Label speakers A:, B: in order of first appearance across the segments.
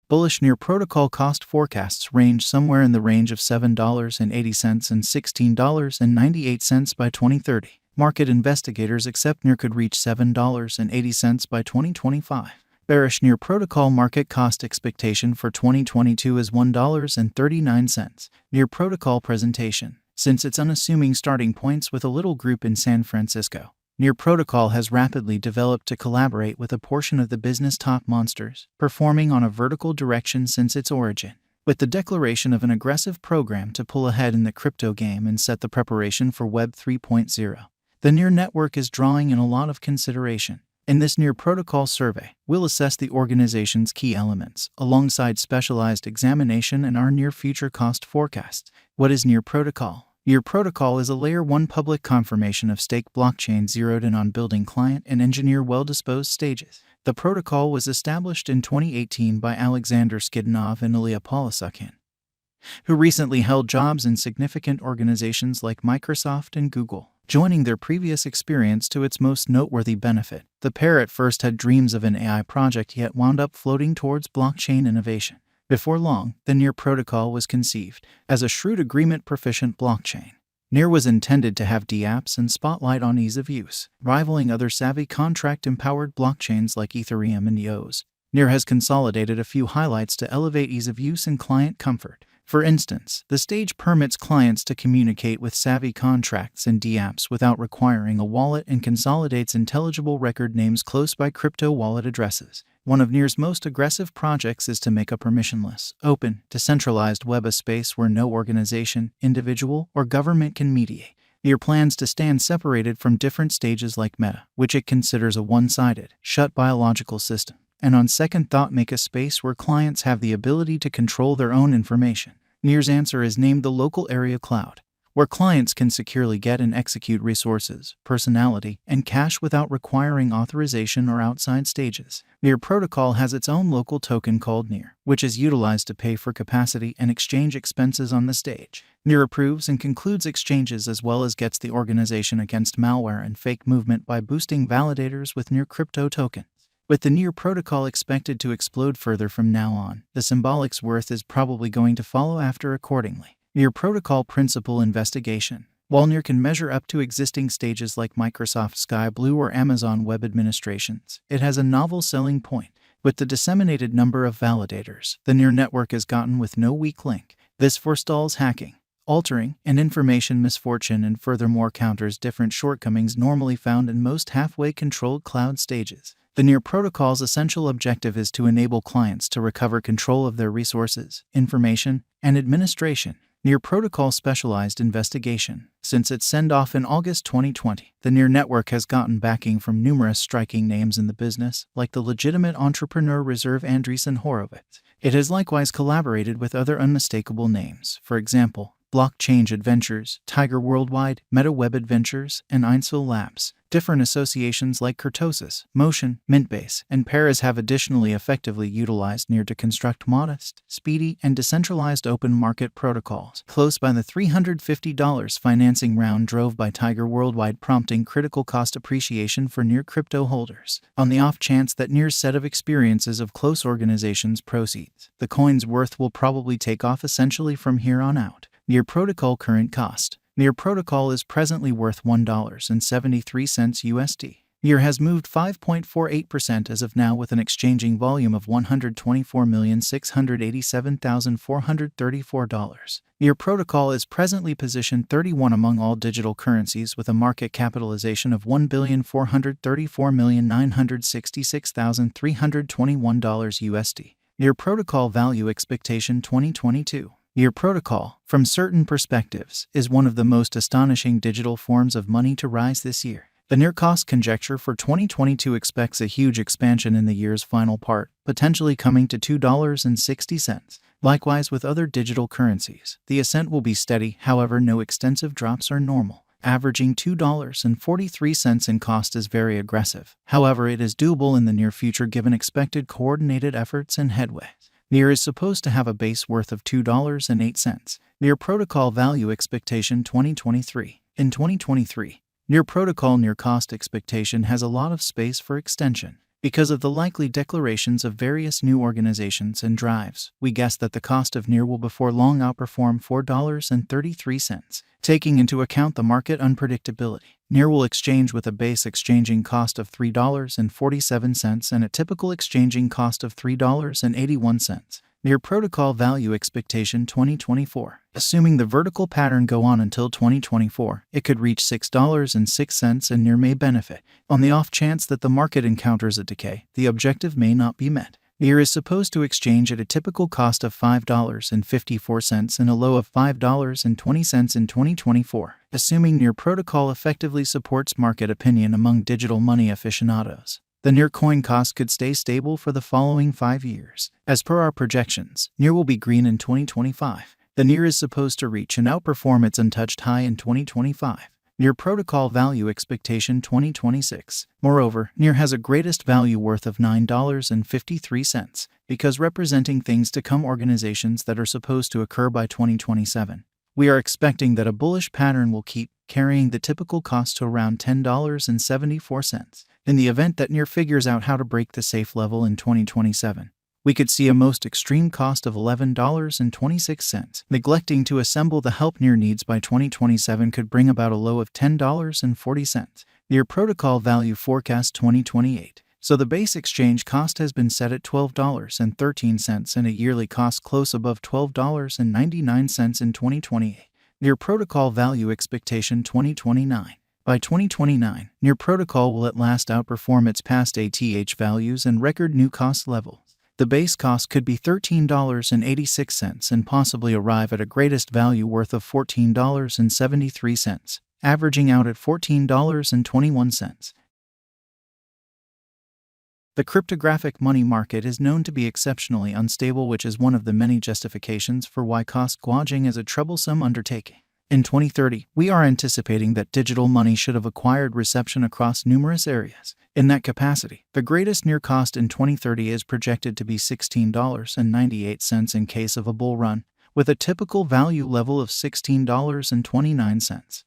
A: Bullish Near protocol cost forecasts range somewhere in the range of $7.80 and $16.98 by 2030. Market investigators accept Near could reach $7.80 by 2025. Bearish Near protocol market cost expectation for 2022 is $1.39. Near protocol presentation. Since its unassuming starting points with a little group in San Francisco, Near protocol has rapidly developed to collaborate with a portion of the business top monsters, performing on a vertical direction since its origin. With the declaration of an aggressive program to pull ahead in the crypto game and set the preparation for Web 3.0, the Near network is drawing in a lot of consideration. In this Near protocol survey, we'll assess the organization's key elements, alongside specialized examination and our near future cost forecasts. What is Near protocol? Near protocol is a Layer 1 public confirmation of stake blockchain zeroed in on building client and engineer well-disposed stages. The protocol was established in 2018 by Alexander Skidnov and Ilya Polisukhin, who recently held jobs in significant organizations like Microsoft and Google. Joining their previous experience to its most noteworthy benefit, the pair at first had dreams of an AI project yet wound up floating towards blockchain innovation. Before long, the Near protocol was conceived as a shrewd agreement-proficient blockchain. Near was intended to have dapps and spotlight on ease of use, rivaling other savvy contract-empowered blockchains like Ethereum and EOS. Near has consolidated a few highlights to elevate ease of use and client comfort. For instance, the stage permits clients to communicate with savvy contracts and dapps without requiring a wallet and consolidates intelligible record names close by crypto wallet addresses. One of Near's most aggressive projects is to make a permissionless, open, decentralized web a space where no organization, individual, or government can mediate. Near plans to stand separated from different stages like Meta, which it considers a one-sided, shut biological system, and on second thought make a space where clients have the ability to control their own information. Near's answer is named the Local Area Cloud, where clients can securely get and execute resources, personality, and cash without requiring authorization or outside stages. Near protocol has its own local token called Near, which is utilized to pay for capacity and exchange expenses on the stage. Near approves and concludes exchanges as well as gets the organization against malware and fake movement by boosting validators with Near crypto tokens. With the Near protocol expected to explode further from now on, the symbolic's worth is probably going to follow after accordingly. Near protocol principal investigation. While Near can measure up to existing stages like Microsoft Sky Blue or Amazon Web Administrations, it has a novel selling point. With the disseminated number of validators, the Near network is gotten with no weak link. This forestalls hacking, altering, and information misfortune and furthermore counters different shortcomings normally found in most halfway controlled cloud stages. The Near protocol's essential objective is to enable clients to recover control of their resources, information, and administration. Near protocol specialized investigation. Since its send-off in August 2020, the Near network has gotten backing from numerous striking names in the business, like the legitimate entrepreneur Reserve Andreessen Horowitz. It has likewise collaborated with other unmistakable names, for example, Blockchain Adventures, Tiger Worldwide, Meta Web Adventures, and Ainsel Labs. Different associations like Kurtosis, Motion, Mintbase, and Paras have additionally effectively utilized Near to construct modest, speedy, and decentralized open market protocols. Close by the $350 financing round drove by Tiger Worldwide, prompting critical cost appreciation for Near crypto holders. On the off chance that Near's set of experiences of close organizations proceeds, the coin's worth will probably take off essentially from here on out. Near protocol current cost. Near protocol is presently worth $1.73 USD. Near has moved 5.48% as of now with an exchanging volume of $124,687,434. Near protocol is presently positioned 31 among all digital currencies with a market capitalization of $1,434,966,321 USD. Near protocol value expectation 2022. Near protocol, from certain perspectives, is one of the most astonishing digital forms of money to rise this year. The Near cost conjecture for 2022 expects a huge expansion in the year's final part, potentially coming to $2.60. Likewise with other digital currencies, the ascent will be steady, however no extensive drops are normal. Averaging $2.43 in cost is very aggressive. However, it is doable in the near future given expected coordinated efforts and headway. Near is supposed to have a base worth of $2.08. Near protocol value expectation 2023. In 2023, Near protocol near cost expectation has a lot of space for extension. Because of the likely declarations of various new organizations and drives, we guess that the cost of NEAR will before long outperform $4.33. Taking into account the market unpredictability, NEAR will exchange with a base exchanging cost of $3.47 and a typical exchanging cost of $3.81. NEAR Protocol Value Expectation 2024. Assuming the vertical pattern go on until 2024, it could reach $6.06 and NEAR may benefit. On the off chance that the market encounters a decay, the objective may not be met. NEAR is supposed to exchange at a typical cost of $5.54 and a low of $5.20 in 2024, assuming NEAR Protocol effectively supports market opinion among digital money aficionados. The NEAR coin cost could stay stable for the following 5 years. As per our projections, NEAR will be green in 2025. The NEAR is supposed to reach and outperform its untouched high in 2025. NEAR Protocol Value Expectation 2026. Moreover, NEAR has a greatest value worth of $9.53, because representing things to come organizations that are supposed to occur by 2027. We are expecting that a bullish pattern will keep carrying the typical cost to around $10.74. In the event that NEAR figures out how to break the safe level in 2027, we could see a most extreme cost of $11.26. Neglecting to assemble the help NEAR needs by 2027 could bring about a low of $10.40. NEAR Protocol Value Forecast 2028. So the base exchange cost has been set at $12.13 and a yearly cost close above $12.99 in 2028. NEAR Protocol Value Expectation 2029. By 2029, NEAR Protocol will at last outperform its past ATH values and record new cost levels. The base cost could be $13.86 and possibly arrive at a greatest value worth of $14.73, averaging out at $14.21. The cryptographic money market is known to be exceptionally unstable, which is one of the many justifications for why cost gouging is a troublesome undertaking. In 2030, we are anticipating that digital money should have acquired reception across numerous areas. In that capacity, the greatest NEAR cost in 2030 is projected to be $16.98 in case of a bull run, with a typical value level of $16.29.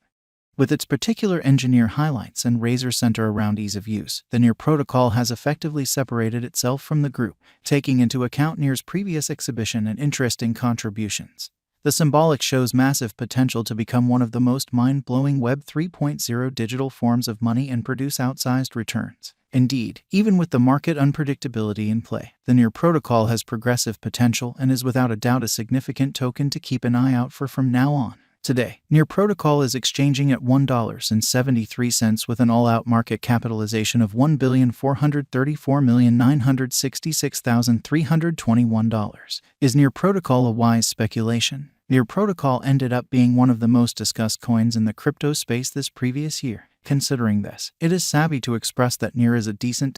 A: With its particular engineer highlights and razor center around ease of use, the NEAR protocol has effectively separated itself from the group, taking into account NEAR's previous exhibition and interesting contributions. The symbolic shows massive potential to become one of the most mind-blowing Web 3.0 digital forms of money and produce outsized returns. Indeed, even with the market unpredictability in play, the NEAR protocol has progressive potential and is without a doubt a significant token to keep an eye out for from now on. Today, NEAR protocol is exchanging at $1.73 with an all-out market capitalization of $1,434,966,321. Is NEAR protocol a wise speculation? NEAR protocol ended up being one of the most discussed coins in the crypto space this previous year. Considering this, it is savvy to express that NEAR is a decent